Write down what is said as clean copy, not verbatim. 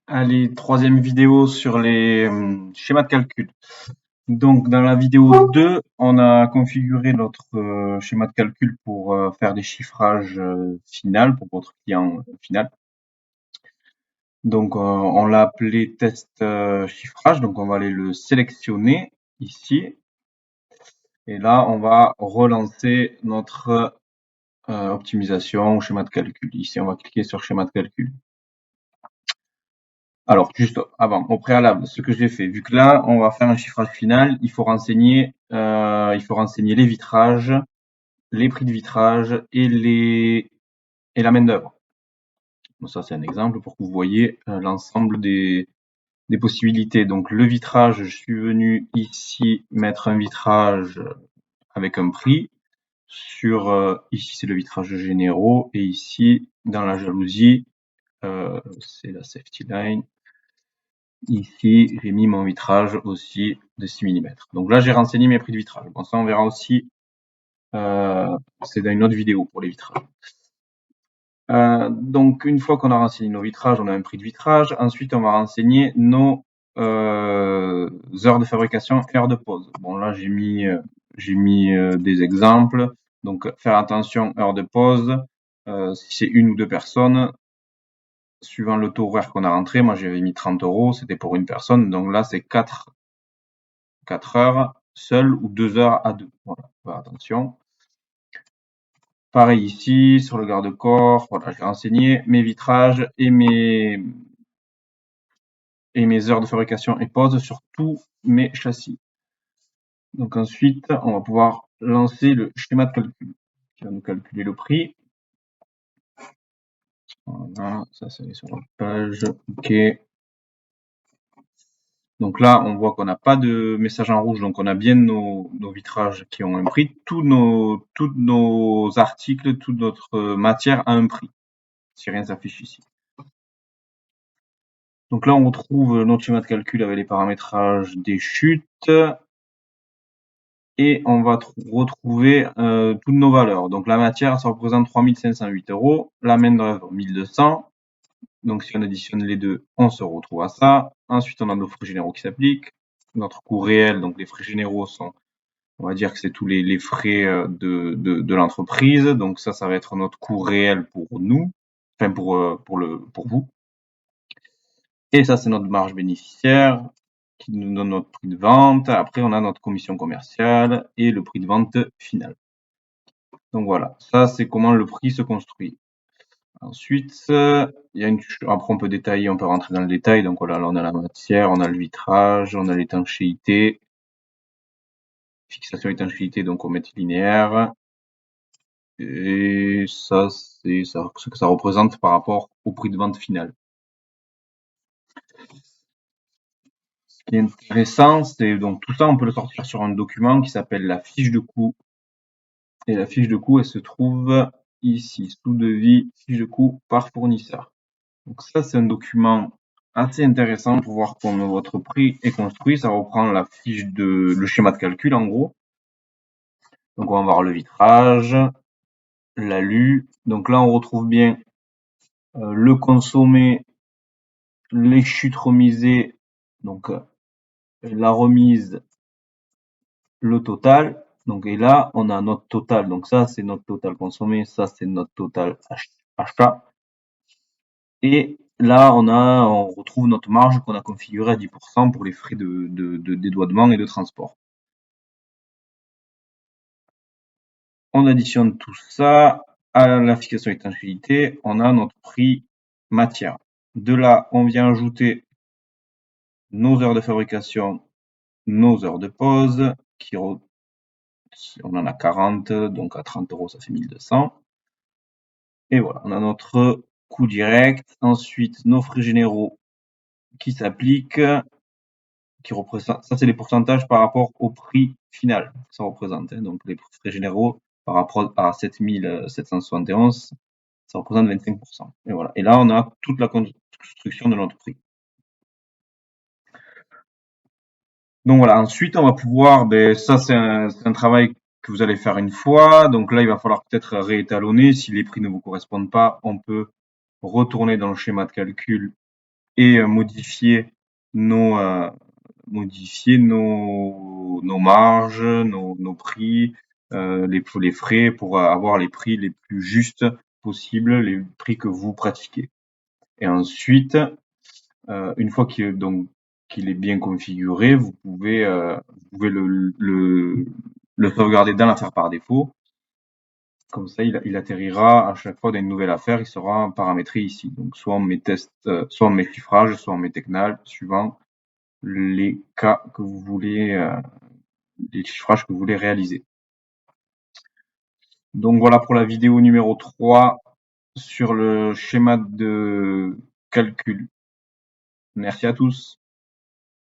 Allez, troisième vidéo sur les schémas de calcul. Donc, dans la vidéo 2, on a configuré notre schéma de calcul pour faire des chiffrages final pour votre client final. Donc, on l'a appelé test chiffrage. Donc, on va aller le sélectionner ici. Et là, on va relancer notre optimisation schéma de calcul. Ici, on va cliquer sur schéma de calcul. Alors, juste avant, au préalable, ce que j'ai fait, vu que là, on va faire un chiffrage final, il faut renseigner les vitrages, les prix de vitrage et la main-d'œuvre. Donc ça, c'est un exemple pour que vous voyez l'ensemble des possibilités. Donc, le vitrage, je suis venu ici mettre un vitrage avec un prix. Ici, c'est le vitrage généraux, et ici, dans la jalousie, c'est la safety line. Ici, j'ai mis mon vitrage aussi de 6 mm. Donc là, j'ai renseigné mes prix de vitrage. Bon, ça, on verra aussi. C'est dans une autre vidéo pour les vitrages. Donc, une fois qu'on a renseigné nos vitrages, on a un prix de vitrage. Ensuite, on va renseigner nos heures de fabrication et heures de pose. Bon, là, j'ai mis des exemples. Donc, faire attention, heures de pose. Si c'est une ou deux personnes, suivant le taux horaire qu'on a rentré, moi j'avais mis 30 €, c'était pour une personne, donc là c'est 4 heures seul ou 2 heures à deux. Voilà, faire attention. Pareil ici, sur le garde-corps, voilà, j'ai renseigné mes vitrages et mes heures de fabrication et pose sur tous mes châssis. Donc ensuite, on va pouvoir lancer le schéma de calcul qui va nous calculer le prix. Voilà, ça c'est sur la page. OK. Donc là, on voit qu'on n'a pas de message en rouge, donc on a bien nos vitrages qui ont un prix. Tous nos articles, toute notre matière a un prix, si rien s'affiche ici. Donc là, on retrouve notre schéma de calcul avec les paramétrages des chutes. Et on va retrouver toutes nos valeurs. Donc la matière, ça représente 3 508 €. La main-d'œuvre, 1200. Donc si on additionne les deux, on se retrouve à ça. Ensuite, on a nos frais généraux qui s'appliquent. Notre coût réel, donc les frais généraux sont, on va dire que c'est tous les frais de l'entreprise. Donc ça va être notre coût réel pour nous, enfin pour vous. Et ça, c'est notre marge bénéficiaire qui nous donne notre prix de vente. Après, on a notre commission commerciale et le prix de vente final. Donc voilà, ça c'est comment le prix se construit. Ensuite, après on peut détailler, on peut rentrer dans le détail. Donc voilà, là on a la matière, on a le vitrage, on a l'étanchéité, fixation étanchéité, donc au mètre linéaire. Et ça, c'est ce que ça représente par rapport au prix de vente final. Ce qui est intéressant, c'est donc tout ça, on peut le sortir sur un document qui s'appelle la fiche de coût. Et la fiche de coût, elle se trouve ici, sous devis, fiche de coût par fournisseur. Donc ça, c'est un document assez intéressant pour voir comment votre prix est construit. Ça reprend le schéma de calcul en gros. Donc on va voir le vitrage, l'alu. Donc là, on retrouve bien le consommé, les chutes remisées, donc la remise, le total. Donc et là, on a notre total. Donc ça, c'est notre total consommé. Ça, c'est notre total achat. Et là, on retrouve notre marge qu'on a configurée à 10% pour les frais de dédouanement et de transport. On additionne tout ça à la fixation étanchéité, on a notre prix matière. De là, on vient ajouter nos heures de fabrication, nos heures de pause, on en a 40, donc à 30 €, ça fait 1200. Et voilà, on a notre coût direct. Ensuite, nos frais généraux qui s'appliquent, qui représentent, ça c'est les pourcentages par rapport au prix final que ça représente. Donc les frais généraux par rapport à 7771, ça représente 25%. Et voilà. Et là, on a toute la construction de notre prix. Donc voilà, ensuite, on va pouvoir, ça c'est un travail que vous allez faire une fois. Donc là, il va falloir peut-être réétalonner. Si les prix ne vous correspondent pas, on peut retourner dans le schéma de calcul et modifier nos, nos marges, nos prix, les frais pour avoir les prix les plus justes possibles, les prix que vous pratiquez. Et ensuite, une fois qu'il est bien configuré, vous pouvez le sauvegarder dans l'affaire par défaut. Comme ça, il atterrira à chaque fois dans une nouvelle affaire, il sera paramétré ici. Donc, soit on met test, soit on met chiffrage, soit on met technal, suivant les cas que vous voulez, les chiffrages que vous voulez réaliser. Donc voilà pour la vidéo numéro 3 sur le schéma de calcul. Merci à tous.